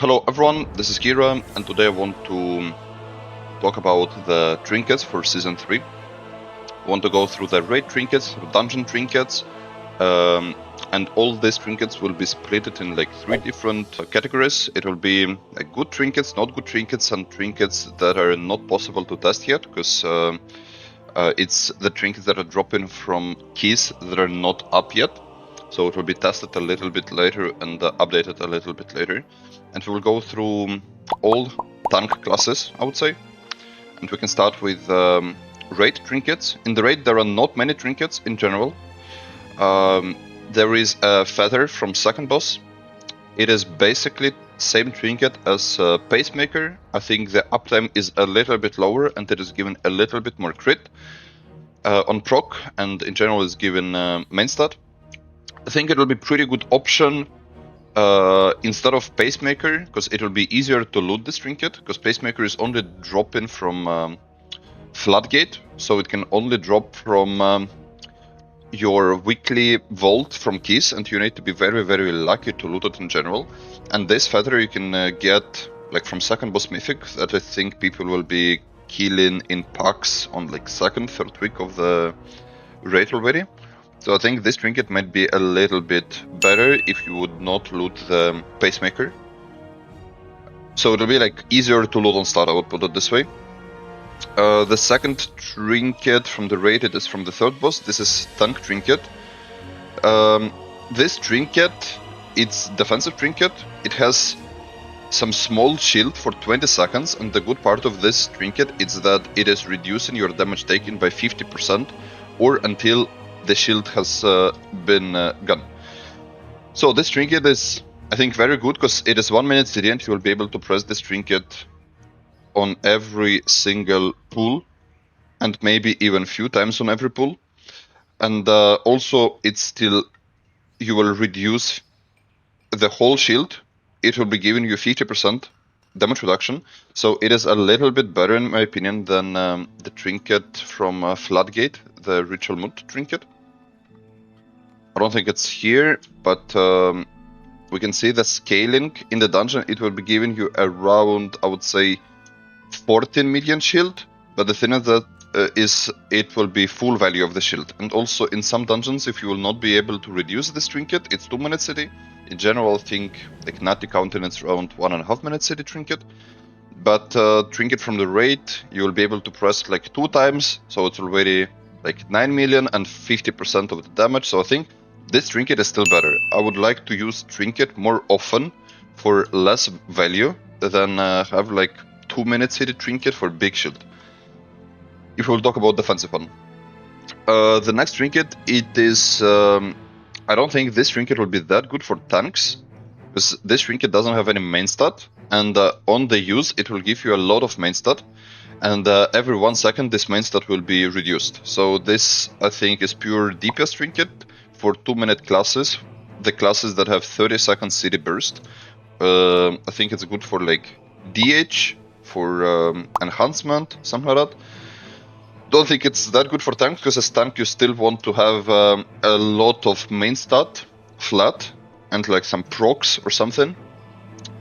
Hello everyone, this is Kira, and today I want to talk about the trinkets for Season 3. I want to go through the raid trinkets, dungeon trinkets, and all these trinkets will be split in like 3 different categories. It will be like good trinkets, not good trinkets, and trinkets that are not possible to test yet, because it's the trinkets that are dropping from keys that are not up yet. So it will be tested a little bit later and updated a little bit later. And we will go through all tank classes, I would say. And we can start with raid trinkets. In the raid, there are not many trinkets in general. There is a feather from second boss. It is basically same trinket as Pacemaker. I think the uptime is a little bit lower and it is given a little bit more crit on proc, and in general is given main stat. I think it will be pretty good option instead of Pacemaker, because it will be easier to loot this trinket, because Pacemaker is only dropping from Floodgate, so it can only drop from your weekly vault from keys, and you need to be very, very lucky to loot it in general. And this feather you can get like from second boss mythic, that I think people will be killing in packs on like second, third week of the raid already. So I think this trinket might be a little bit better if you would not loot the Pacemaker. So it'll be like easier to loot on start, I would put it this way. The second trinket from the raid, it is from the third boss. This is tank trinket. This trinket, it's defensive trinket. It has some small shield for 20 seconds, and the good part of this trinket is that it is reducing your damage taken by 50% or until the shield has been gone. So this trinket is, I think, very good, because it is 1 minute CD and you will be able to press this trinket on every single pull, and maybe even few times on every pull. And also it's still, you will reduce the whole shield. It will be giving you 50% damage reduction. So it is a little bit better in my opinion than the trinket from Floodgate, the Ritual Mood trinket. I don't think it's here, but we can see the scaling in the dungeon. It will be giving you around, I would say, 14 million shield. But the thing is that it will be full value of the shield. And also in some dungeons, if you will not be able to reduce this trinket, it's 2 minute CD. In general, I think like Natty Counting it's around 1.5 minute CD trinket. But trinket from the raid, you will be able to press like 2 times, so it's already like 9 million and 50% of the damage. So I think this trinket is still better. I would like to use trinket more often for less value than have like 2 minute CD trinket for big shield. If we'll talk about defensive one. The next trinket, it is, I don't think this trinket will be that good for tanks, because this trinket doesn't have any main stat, and on the use it will give you a lot of main stat, and every 1 second this main stat will be reduced. So this, I think, is pure DPS trinket for 2 minute classes, the classes that have 30 second CD burst. I think it's good for like DH, for enhancement, something like that. Don't think it's that good for tank, because as tank you still want to have a lot of main stat flat and like some procs or something,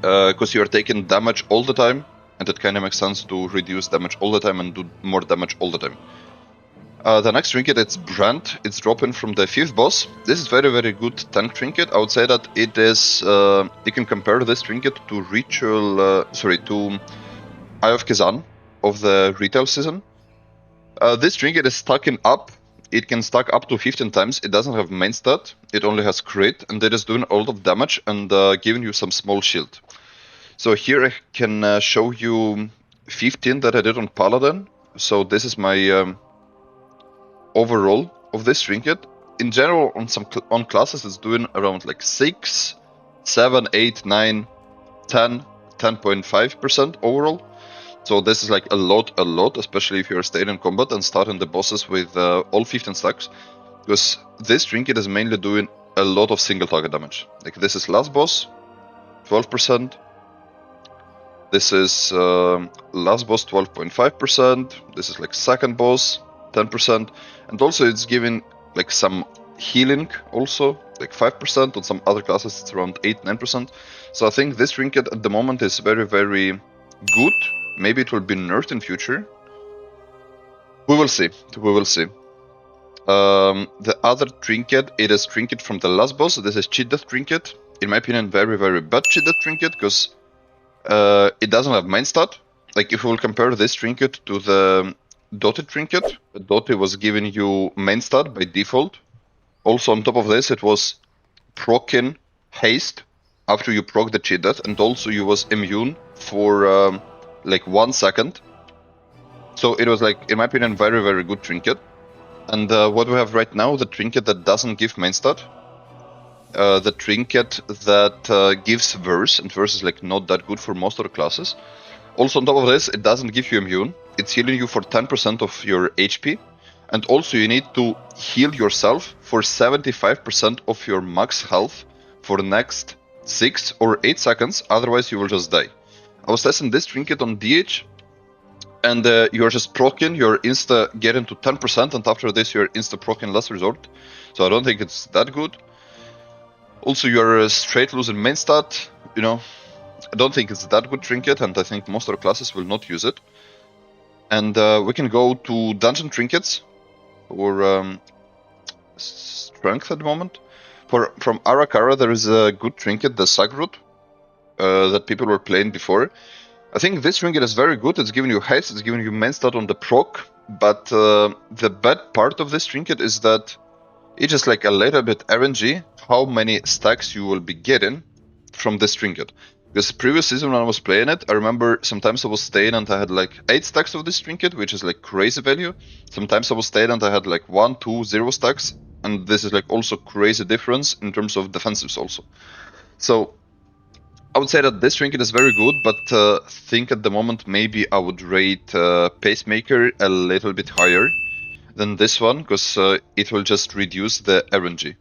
because you are taking damage all the time, and it kind of makes sense to reduce damage all the time and do more damage all the time. The next trinket, it's Brand. It's dropping from the 5th boss. This is very, very good tank trinket. I would say that it is, you can compare this trinket to to Eye of Kazan of the retail season. This trinket is stacking up. It can stack up to 15 times. It doesn't have main stat. It only has crit, and it is doing a lot of damage and giving you some small shield. So here I can show you 15 that I did on Paladin. So this is my overall of this trinket. In general, on classes it's doing around like 6, 7, 8, 9, 10, 10.5% overall. So this is like a lot, especially if you're staying in combat and starting the bosses with all 15 stacks, because this trinket is mainly doing a lot of single target damage. Like this is last boss, 12%. This is last boss, 12.5%. This is like second boss, 10%. And also it's giving like some healing also like 5%. On some other classes, it's around 8-9%. So I think this trinket at the moment is very, very good. Maybe it will be nerfed in future. We will see. We will see. The other trinket, it is trinket from the last boss. This is cheat death trinket. In my opinion, very, very bad cheat death trinket because it doesn't have main stat. Like if we will compare this trinket to the Dotted trinket, Dotted was giving you main stat by default. Also on top of this, it was proccing haste after you proc the cheat death, and also you was immune for like 1 second. So it was like, in my opinion, very, very good trinket. And what we have right now, the trinket that doesn't give main stat, the trinket that gives verse, and verse is like not that good for most other classes. Also on top of this, it doesn't give you immune. It's healing you for 10% of your HP. And also you need to heal yourself for 75% of your max health for the next 6 or 8 seconds, otherwise you will just die. I was testing this trinket on DH, and you're just proccing, you're insta getting to 10%, and after this you're insta proccing last resort. So I don't think it's that good. Also you're straight losing main stat, you know. I don't think it's that good trinket, and I think most other classes will not use it. And we can go to dungeon trinkets, or strength at the moment. From Arakara, there is a good trinket, the Sagrut, that people were playing before. I think this trinket is very good. It's giving you haste, it's giving you main stat on the proc, but the bad part of this trinket is that it's just like a little bit RNG how many stacks you will be getting from this trinket. Because previous season when I was playing it, I remember sometimes I was staying and I had like 8 stacks of this trinket, which is like crazy value. Sometimes I was staying and I had like 1, 2, 0 stacks, and this is like also crazy difference in terms of defensives also. So I would say that this trinket is very good, but I think at the moment maybe I would rate Pacemaker a little bit higher than this one, because it will just reduce the RNG.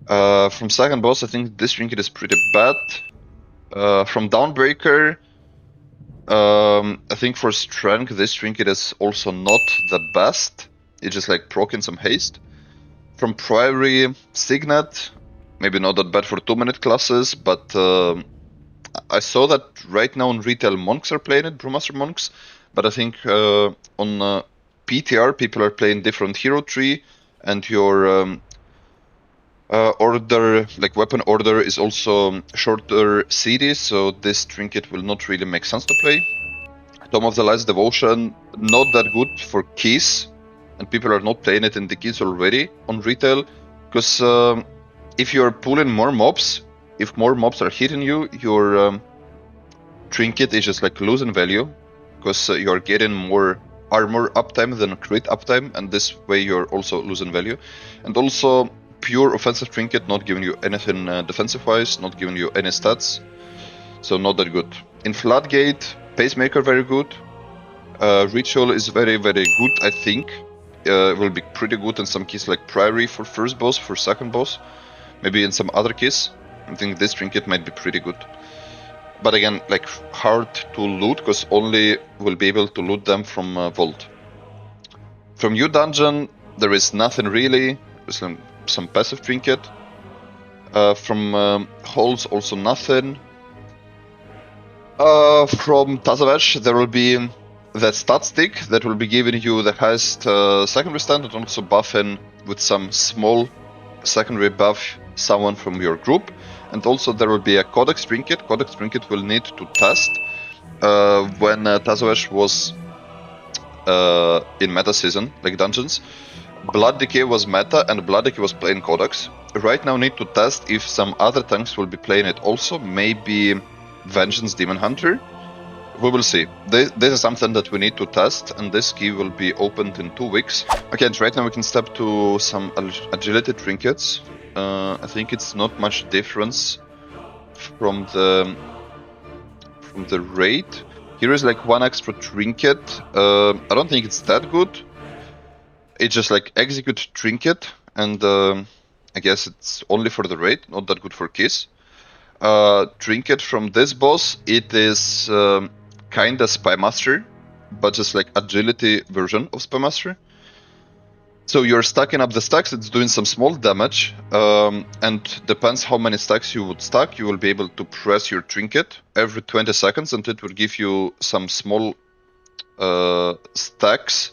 From second boss, I think this trinket is pretty bad. From Downbreaker, I think for strength, this trinket is also not the best. It's just like proccing some haste. From Priory, Signet, maybe not that bad for 2-minute classes, but I saw that right now in retail monks are playing it, Brewmaster monks, but I think on PTR people are playing different hero tree, and your order, like weapon order, is also shorter CD, so this trinket will not really make sense to play. Tome of the Light's Devotion, not that good for keys, and people are not playing it in the keys already on retail, because if you're pulling more mobs, if more mobs are hitting you, your trinket is just like losing value, because you're getting more armor uptime than crit uptime, and this way you're also losing value. And also pure offensive trinket, not giving you anything defensive wise, not giving you any stats, so not that good. In Floodgate, Pacemaker very good. Ritual is very, very good, I think. It will be pretty good in some keys like Priory for first boss, for second boss. Maybe in some other keys, I think this trinket might be pretty good. But again, like hard to loot, because only will be able to loot them from Vault. From New Dungeon, there is nothing really. There's some passive trinket. From Halls, also nothing. From Tazavesh, there will be that stat stick that will be giving you the highest secondary stand, and also buffing with some small secondary buff someone from your group. And also there will be a Codex trinket. Codex trinket will need to test when Tazavesh was in meta season, like dungeons. Blood Decay was meta, and Blood Decay was playing Codex. Right now need to test if some other tanks will be playing it also, maybe Vengeance Demon Hunter. We will see. This is something that we need to test, and this key will be opened in 2 weeks. Okay, and right now we can step to some agility trinkets. I think it's not much difference from the raid. Here is like 1 extra trinket. I don't think it's that good. It's just like execute trinket, and I guess it's only for the raid, not that good for keys. Trinket from this boss, it is kinda Spymaster, but just like agility version of Spymaster. So you're stacking up the stacks, it's doing some small damage, and depends how many stacks you would stack, you will be able to press your trinket every 20 seconds and it will give you some small stacks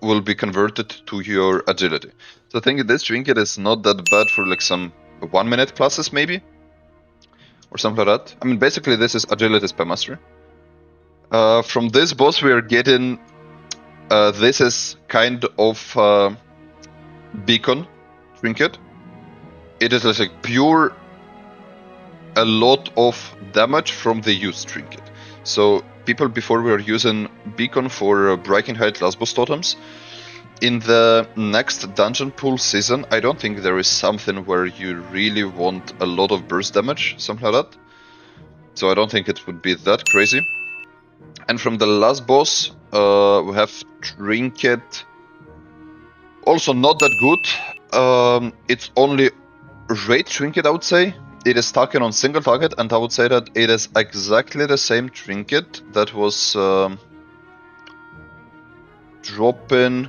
will be converted to your agility. So I think this trinket is not that bad for like some 1 minute classes maybe, or something like that. I mean, basically this is agility spam master. From this boss we are getting this is kind of beacon trinket. It is like pure a lot of damage from the use trinket. So people before were using beacon for breaking height last boss totems. In the next dungeon pool season, I don't think there is something where you really want a lot of burst damage, something like that. So I don't think it would be that crazy. And from the last boss, we have Trinket. Also not that good. It's only Raid Trinket, I would say. It is stacking on single target, and I would say that it is exactly the same Trinket that was dropping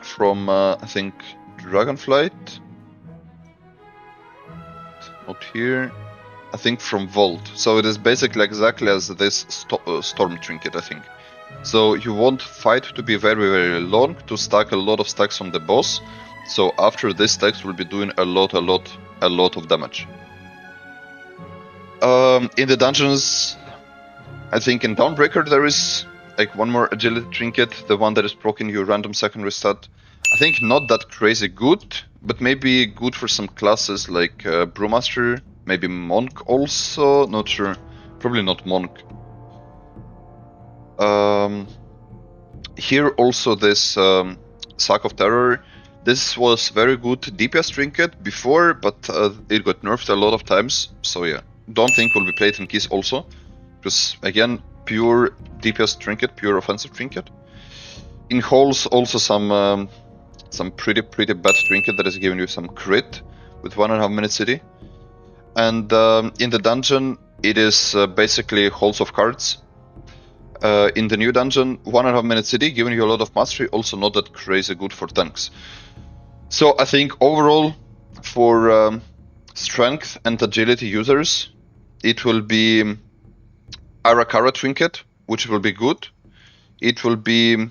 from, I think, Dragonflight. Not here. I think from Vault. So it is basically exactly as this Storm Trinket, I think. So you want fight to be very, very long to stack a lot of stacks on the boss. So after this stacks will be doing a lot of damage. In the dungeons, I think in Dawnbreaker there is like one more agility trinket, the one that is proccing your random secondary stat. I think not that crazy good, but maybe good for some classes like Brewmaster, maybe Monk also, not sure, probably not Monk. Here also this Sack of Terror. This was very good DPS trinket before, but it got nerfed a lot of times, so yeah. Don't think will be played in keys also, because again, pure DPS trinket, pure offensive trinket. In halls also some pretty bad trinket that is giving you some crit with 1.5 minute city. And in the dungeon, it is basically halls of cards. In the new dungeon, 1.5 minute city, giving you a lot of mastery, also not that crazy good for tanks. So I think overall, for strength and agility users, it will be Arakara trinket, which will be good. It will be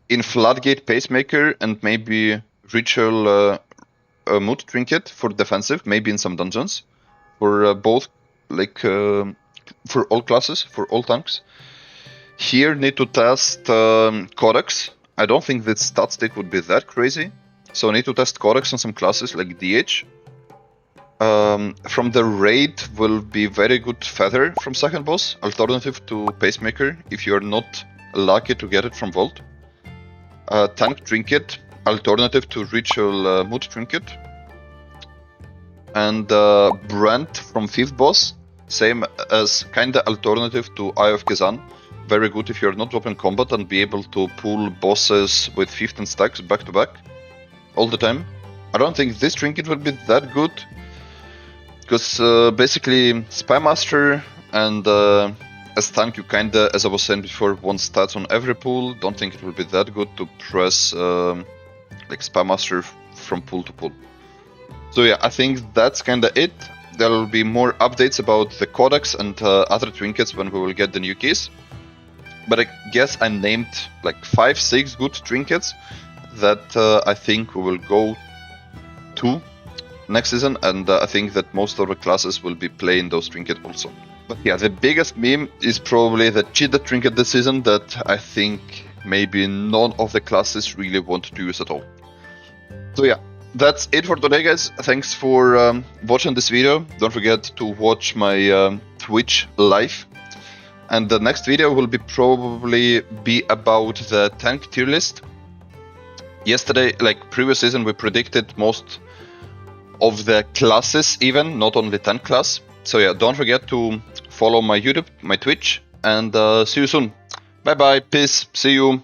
in Floodgate Pacemaker and maybe Ritual Mood trinket for defensive, maybe in some dungeons, for both, like for all classes, for all tanks. Here need to test Codex. I don't think that stat stick would be that crazy, so I need to test Codex on some classes like DH. From the raid will be very good Feather from second boss, alternative to Pacemaker if you are not lucky to get it from Vault. Tank trinket, alternative to Ritual Mood trinket. And Brent from 5th boss, same as kinda alternative to Eye of Kazan. Very good if you're not dropping combat and be able to pull bosses with 15 stacks back to back all the time. I don't think this trinket will be that good, because basically Spy Master and as tank you kinda, as I was saying before, want stats on every pool. Don't think it will be that good to press like Spy Master from pool to pool. So yeah, I think that's kinda it. There will be more updates about the Codex and other trinkets when we will get the new keys. But I guess I named like 5-6 good trinkets that I think we will go to next season, and I think that most of the classes will be playing those trinkets also. But yeah, the biggest meme is probably the cheated trinket this season that I think maybe none of the classes really want to use at all. So yeah, that's it for today, guys. Thanks for watching this video. Don't forget to watch my Twitch live. And the next video will probably be about the tank tier list. Yesterday, like previous season, we predicted most of the classes even, not only tank class. So yeah, don't forget to follow my YouTube, my Twitch, and see you soon. Bye bye, peace, see you.